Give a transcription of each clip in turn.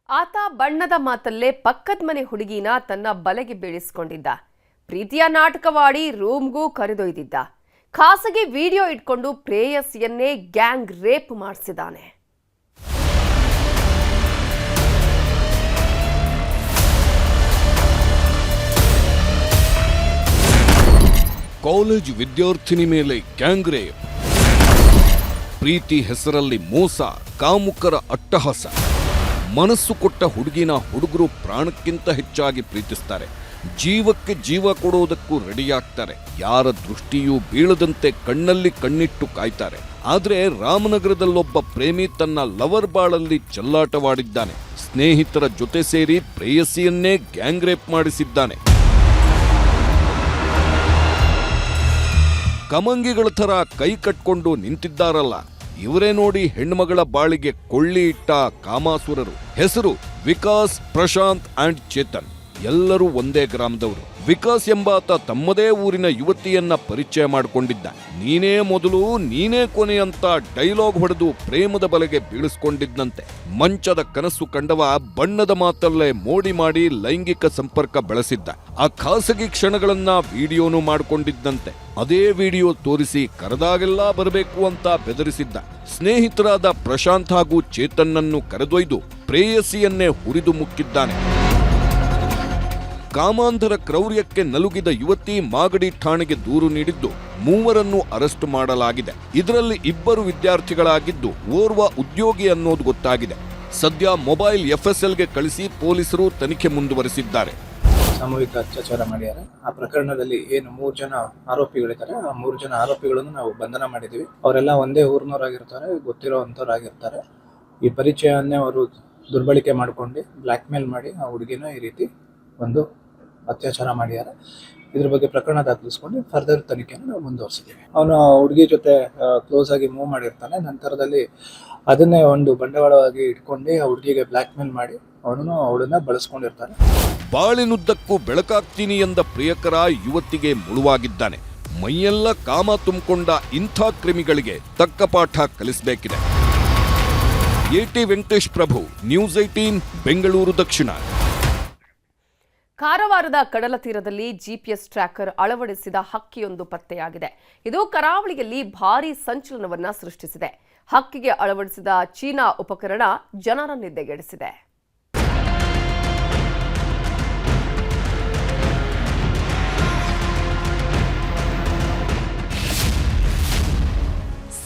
ಆತ ಬಣ್ಣದ ಮಾತಲ್ಲೇ ಪಕ್ಕದ ಮನೆ ಹುಡುಗಿನ ತನ್ನ ಬಲೆಗೆ ಬೀಳಿಸಿಕೊಂಡಿದ್ದ. ಪ್ರೀತಿಯ ನಾಟಕವಾಡಿ ರೂಮ್ಗೂ ಕರೆದೊಯ್ದಿದ್ದ. ಖಾಸಗಿ ವಿಡಿಯೋ ಇಟ್ಕೊಂಡು ಪ್ರೇಯಸಿಯನ್ನೇ ಗ್ಯಾಂಗ್ ರೇಪ್ ಮಾಡಿಸಿದ್ದಾನೆ. ಕಾಲೇಜ್ ವಿದ್ಯಾರ್ಥಿನಿ ಮೇಲೆ ಗ್ಯಾಂಗ್ ರೇಪ್, ಪ್ರೀತಿ ಹೆಸರಲ್ಲಿ ಮೋಸ, ಕಾಮುಕರ ಅಟ್ಟಹಾಸ. ಮನಸ್ಸು ಕೊಟ್ಟ ಹುಡುಗಿನ ಹುಡುಗರು ಪ್ರಾಣಕ್ಕಿಂತ ಹೆಚ್ಚಾಗಿ ಪ್ರೀತಿಸ್ತಾರೆ. ಜೀವಕ್ಕೆ ಜೀವ ಕೊಡೋದಕ್ಕೂ ರೆಡಿಯಾಗ್ತಾರೆ. ಯಾರ ದೃಷ್ಟಿಯೂ ಬೀಳದಂತೆ ಕಣ್ಣಲ್ಲಿ ಕಣ್ಣಿಟ್ಟು ಕಾಯ್ತಾರೆ. ಆದರೆ ರಾಮನಗರದಲ್ಲೊಬ್ಬ ಪ್ರೇಮಿ ತನ್ನ ಲವರ್ ಬಾಳಲ್ಲಿ ಚೆಲ್ಲಾಟವಾಡಿದ್ದಾನೆ. ಸ್ನೇಹಿತರ ಜೊತೆ ಸೇರಿ ಪ್ರೇಯಸಿಯನ್ನೇ ಗ್ಯಾಂಗ್ ರೇಪ್ ಮಾಡಿಸಿದ್ದಾನೆ. ಕಮಂಗಿಗಳ ಥರ ಕೈ ಕಟ್ಕೊಂಡು ನಿಂತಿದ್ದಾರಲ್ಲ, ಇವರೇ ನೋಡಿ ಹೆಣ್ಮಗಳ ಬಾಳಿಗೆ ಕೊಳ್ಳಿ ಇಟ್ಟ ಕಾಮಾಸುರರು. ಹೆಸರು ವಿಕಾಸ್, ಪ್ರಶಾಂತ್ ಅಂಡ್ ಚೇತನ್. ಎಲ್ಲರೂ ಒಂದೇ ಗ್ರಾಮದವರು. ವಿಕಾಸ್ ಎಂಬಾತ ತಮ್ಮದೇ ಊರಿನ ಯುವತಿಯನ್ನ ಪರಿಚಯ ಮಾಡಿಕೊಂಡಿದ್ದ. ನೀನೇ ಮೊದಲು ನೀನೇ ಕೊನೆ ಅಂತ ಡೈಲಾಗ್ ಹೊಡೆದು ಪ್ರೇಮದ ಬಲೆಗೆ ಬೀಳಿಸ್ಕೊಂಡಿದ್ದಂತೆ. ಮಂಚದ ಕನಸು ಕಂಡವ ಬಣ್ಣದ ಮಾತಲ್ಲೇ ಮೋಡಿ ಮಾಡಿ ಲೈಂಗಿಕ ಸಂಪರ್ಕ ಬೆಳೆಸಿದ್ದ. ಆ ಖಾಸಗಿ ಕ್ಷಣಗಳನ್ನ ವಿಡಿಯೋನು ಮಾಡಿಕೊಂಡಿದ್ದಂತೆ. ಅದೇ ವಿಡಿಯೋ ತೋರಿಸಿ ಕರೆದಾಗೆಲ್ಲ ಬರಬೇಕು ಅಂತ ಬೆದರಿಸಿದ್ದ. ಸ್ನೇಹಿತರಾದ ಪ್ರಶಾಂತ್ ಹಾಗೂ ಚೇತನ್ನನ್ನು ಕರೆದೊಯ್ದು ಪ್ರೇಯಸಿಯನ್ನೇ ಹುರಿದು ಮುಕ್ಕಿದ್ದಾನೆ. ಕಾಮಾಂಧರ ಕ್ರೌರ್ಯಕ್ಕೆ ನಲುಗಿದ ಯುವತಿ ಮಾಗಡಿ ಠಾಣೆಗೆ ದೂರು ನೀಡಿದ್ದು, ಮೂವರನ್ನು ಅರೆಸ್ಟ್ ಮಾಡಲಾಗಿದೆ. ಇದರಲ್ಲಿ ಇಬ್ಬರು ವಿದ್ಯಾರ್ಥಿಗಳಾಗಿದ್ದು, ಓರ್ವ ಉದ್ಯೋಗಿ ಅನ್ನೋದು ಗೊತ್ತಾಗಿದೆ. ಸದ್ಯ ಮೊಬೈಲ್ FSLಗೆ ಕಳಿಸಿ ಪೊಲೀಸರು ತನಿಖೆ ಮುಂದುವರೆಸಿದ್ದಾರೆ. ಸಾಮೂಹಿಕ ಅತ್ಯಾಚಾರ ಮಾಡಿದ್ದಾರೆ. ಆ ಪ್ರಕರಣದಲ್ಲಿ ಏನು 3 ಜನ ಆರೋಪಿಗಳಿದ್ದಾರೆ. ಆ 3 ಜನ ಆರೋಪಿಗಳನ್ನು ನಾವು ಬಂಧನ ಮಾಡಿದ್ದೀವಿ. ಅವರೆಲ್ಲ ಒಂದೇ ಊರಿನವರಾಗಿರ್ತಾರೆ, ಗೊತ್ತಿರೋವಂಥವ್ರಾಗಿರ್ತಾರೆ. ಈ ಪರಿಚಯವನ್ನೇ ಅವರು ದುರ್ಬಳಕೆ ಮಾಡಿಕೊಂಡು ಬ್ಲ್ಯಾಕ್ ಮೇಲ್ ಮಾಡಿ ಆ ಹುಡುಗಿನ ಈ ರೀತಿ ಒಂದು ಅತ್ಯಾಚಾರ ಮಾಡಿದ್ದಾರೆ. ಇದ್ರ ಬಗ್ಗೆ ಪ್ರಕರಣ ದಾಖಲಿಸ್ಕೊಂಡು ಫರ್ದರ್ ತನಿಖೆಯನ್ನು ನಾವು ಮುಂದುವರಿಸಿದ್ದೀವಿ. ಅವನು ಹುಡುಗಿ ಜೊತೆ ಕ್ಲೋಸ್ ಆಗಿ ಮೂವ್ ಮಾಡಿರ್ತಾನೆ. ನಂತರದಲ್ಲಿ ಅದನ್ನೇ ಒಂದು ಬಂಡವಾಳವಾಗಿ ಇಟ್ಕೊಂಡು ಆ ಹುಡುಗಿಗೆ ಬ್ಲ್ಯಾಕ್ ಮೇಲ್ ಮಾಡಿ ಅವಳನ್ನ ಬಳಸ್ಕೊಂಡಿರ್ತಾನೆ. ಬಾಳಿನುದ್ದಕ್ಕೂ ಬೆಳಕಾಗ್ತೀನಿ ಎಂದ ಪ್ರಿಯಕರ ಯುವತಿಗೆ ಮುಳುವಾಗಿದ್ದಾನೆ. ಮೈಯೆಲ್ಲ ಕಾಮ ತುಂಬಿಕೊಂಡ ಇಂಥ ಕ್ರಿಮಿಗಳಿಗೆ ತಕ್ಕ ಪಾಠ ಕಲಿಸಬೇಕಿದೆ. ಎಟಿ ವೆಂಕಟೇಶ್ ಪ್ರಭು, ನ್ಯೂಸ್ 18, ಬೆಂಗಳೂರು ದಕ್ಷಿಣ. ಕಾರವಾರದ ಕಡಲ ತೀರದಲ್ಲಿ GPS ಟ್ರ್ಯಾಕರ್ ಅಳವಡಿಸಿದ ಹಕ್ಕಿಯೊಂದು ಪತ್ತೆಯಾಗಿದೆ. ಇದು ಕರಾವಳಿಯಲ್ಲಿ ಭಾರೀ ಸಂಚಲನವನ್ನ ಸೃಷ್ಟಿಸಿದೆ. ಹಕ್ಕಿಗೆ ಅಳವಡಿಸಿದ ಚೀನಾ ಉಪಕರಣ ಜನರ ನಿದ್ದೆಗೆಡಿಸಿದೆ.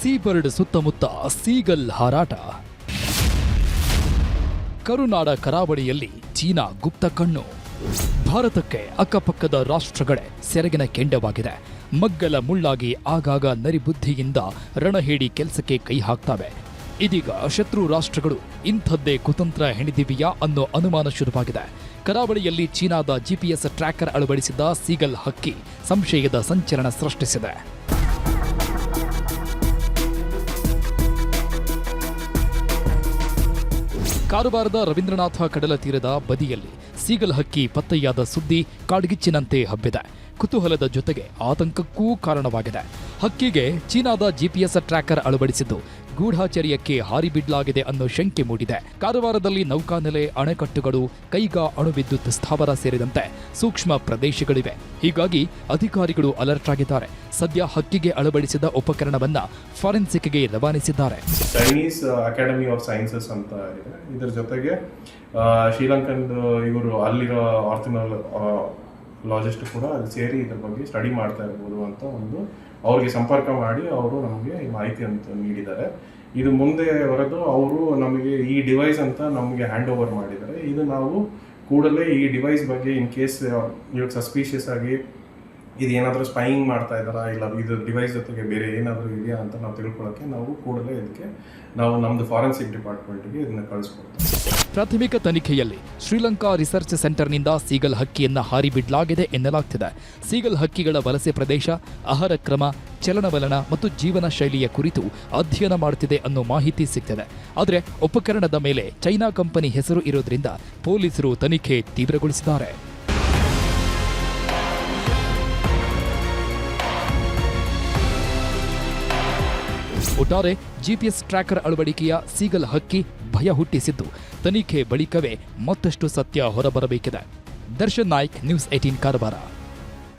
ಸೀಬರ್ಡ್ ಸುತ್ತಮುತ್ತ ಸೀಗಲ್ ಹಾರಾಟ. ಕರುನಾಡ ಕರಾವಳಿಯಲ್ಲಿ ಚೀನಾ ಗುಪ್ತ ಕಣ್ಣು. ಭಾರತಕ್ಕೆ ಅಕ್ಕಪಕ್ಕದ ರಾಷ್ಟ್ರಗಳೇ ಸೆರಗಿನ ಕೆಂಡವಾಗಿದೆ. ಮಗ್ಗಲ ಮುಳ್ಳಾಗಿ ಆಗಾಗ ನರಿಬುದ್ಧಿಯಿಂದ ರಣಹೇಡಿ ಕೆಲಸಕ್ಕೆ ಕೈ ಹಾಕ್ತವೆ. ಇದೀಗ ಶತ್ರು ರಾಷ್ಟ್ರಗಳು ಇಂಥದ್ದೇ ಕುತಂತ್ರ ಹೆಣಿದಿವೆಯಾ ಅನ್ನೋ ಅನುಮಾನ ಶುರುವಾಗಿದೆ. ಕರಾವಳಿಯಲ್ಲಿ ಚೀನಾದ GPS ಟ್ರ್ಯಾಕರ್ ಅಳವಡಿಸಿದ ಸೀಗಲ್ ಹಕ್ಕಿ ಸಂಶಯದ ಸಂಚಲನ ಸೃಷ್ಟಿಸಿದೆ. ಕಾರವಾರದ ರವೀಂದ್ರನಾಥ ಕಡಲ ತೀರದ ಬದಿಯಲ್ಲಿ ಸೀಗಲ್ ಹಕ್ಕಿ ಪತ್ತೆಯಾದ ಸುದ್ದಿ ಕಾಡ್ಗಿಚ್ಚಿನಂತೆ ಹಬ್ಬಿದೆ. ಕುತೂಹಲದ ಜೊತೆಗೆ ಆತಂಕಕ್ಕೂ ಕಾರಣವಾಗಿದೆ. ಹಕ್ಕಿಗೆ ಚೀನಾದ GPS ಟ್ರ್ಯಾಕರ್ ಅಳವಡಿಸಿದ್ದು ಗೂಢಾಚರ್ಯಕ್ಕೆ ಹಾರಿಬಿಡಲಾಗಿದೆ ಅನ್ನೋ ಶಂಕೆ ಮೂಡಿದೆ. ಕಾರವಾರದಲ್ಲಿ ನೌಕಾನೆಲೆ, ಅಣೆಕಟ್ಟುಗಳು, ಕೈಗಾ ಅಣುವಿದ್ಯುತ್ ಸ್ಥಾವರ ಸೇರಿದಂತೆ ಸೂಕ್ಷ್ಮ ಪ್ರದೇಶಗಳಿವೆ. ಹೀಗಾಗಿ ಅಧಿಕಾರಿಗಳು ಅಲರ್ಟ್ ಆಗಿದ್ದಾರೆ. ಸದ್ಯ ಹಕ್ಕಿಗೆ ಅಳವಡಿಸಿದ ಉಪಕರಣವನ್ನ ಫಾರೆನ್ಸಿಕ್ಗೆ ರವಾನಿಸಿದ್ದಾರೆ. ಚೈನೀಸ್ ಅಕಾಡೆಮಿ ಆಫ್ ಸೈನ್ಸಸ್ ಅಂತ ಇದೆ. ಇದರ ಜೊತೆಗೆ ಶ್ರೀಲಂಕನ್ ಇವರು ಅಲ್ಲಿರೋ ಆರ್ಥಿನಾಲಜಿಸ್ಟ್ ಕೂಡ ಅಲ್ಲಿ ಸೇರಿ ಇದ್ರ ಬಗ್ಗೆ ಸ್ಟಡಿ ಮಾಡ್ತಾ ಇರ್ಬೋದು ಅಂತ ಒಂದು ಅವ್ರಿಗೆ ಸಂಪರ್ಕ ಮಾಡಿ ಅವರು ನಮಗೆ ಈ ಮಾಹಿತಿ ಅಂತ ನೀಡಿದ್ದಾರೆ. ಇದು ಮುಂದೆ ಹೊರದು ಅವರು ನಮಗೆ ಈ ಡಿವೈಸ್ ಅಂತ ನಮಗೆ ಹ್ಯಾಂಡ್ ಓವರ್ ಮಾಡಿದ್ದಾರೆ. ಇದು ನಾವು ಕೂಡಲೇ ಈ ಡಿವೈಸ್ ಬಗ್ಗೆ ಇನ್ ಕೇಸ್ ಇವಾಗ ಸಸ್ಪಿಷಿಯಸ್ ಆಗಿ ಇದು ಏನಾದರೂ ಸ್ಪೈಯಿಂಗ್ ಮಾಡ್ತಾ ಇದ್ದಾರಾ, ಇಲ್ಲ ಇದು ಡಿವೈಸ್ ಜೊತೆಗೆ ಬೇರೆ ಏನಾದರೂ ಇದೆಯಾ ಅಂತ ನಾವು ತಿಳ್ಕೊಳ್ಳೋಕ್ಕೆ ನಾವು ಕೂಡಲೇ ಇದಕ್ಕೆ ನಾವು ನಮ್ಮದು ಫಾರೆನ್ಸಿಕ್ ಡಿಪಾರ್ಟ್ಮೆಂಟ್ಗೆ ಇದನ್ನು ಕಳಿಸ್ಕೊಡ್ತೀವಿ. ಪ್ರಾಥಮಿಕ ತನಿಖೆಯಲ್ಲಿ ಶ್ರೀಲಂಕಾ ರಿಸರ್ಚ್ ಸೆಂಟರ್ನಿಂದ ಸೀಗಲ್ ಹಕ್ಕಿಯನ್ನ ಹಾರಿಬಿಡಲಾಗಿದೆ ಎನ್ನಲಾಗ್ತಿದೆ. ಸೀಗಲ್ ಹಕ್ಕಿಗಳ ವಲಸೆ ಪ್ರದೇಶ, ಆಹಾರ ಕ್ರಮ, ಚಲನವಲನ ಮತ್ತು ಜೀವನ ಶೈಲಿಯ ಕುರಿತು ಅಧ್ಯಯನ ಮಾಡುತ್ತಿದೆ ಅನ್ನೋ ಮಾಹಿತಿ ಸಿಗ್ತಿದೆ. ಆದರೆ ಉಪಕರಣದ ಮೇಲೆ ಚೈನಾ ಕಂಪನಿ ಹೆಸರು ಇರೋದ್ರಿಂದ ಪೊಲೀಸರು ತನಿಖೆ ತೀವ್ರಗೊಳಿಸಿದ್ದಾರೆ. ಒಟ್ಟಾರೆ GPS ಟ್ರ್ಯಾಕರ್ ಅಳವಡಿಕೆಯ ಸೀಗಲ್ ಹಕ್ಕಿ ಭಯ ಹುಟ್ಟಿಸಿದ್ದು ತನಿಖೆ ಬಳಿಕವೇ ಮತ್ತಷ್ಟು ಸತ್ಯ ಹೊರಬರಬೇಕಿದೆ. ದರ್ಶನ್ ನಾಯ್ಕ್, ನ್ಯೂಸ್ 18 ಕಾರವಾರ.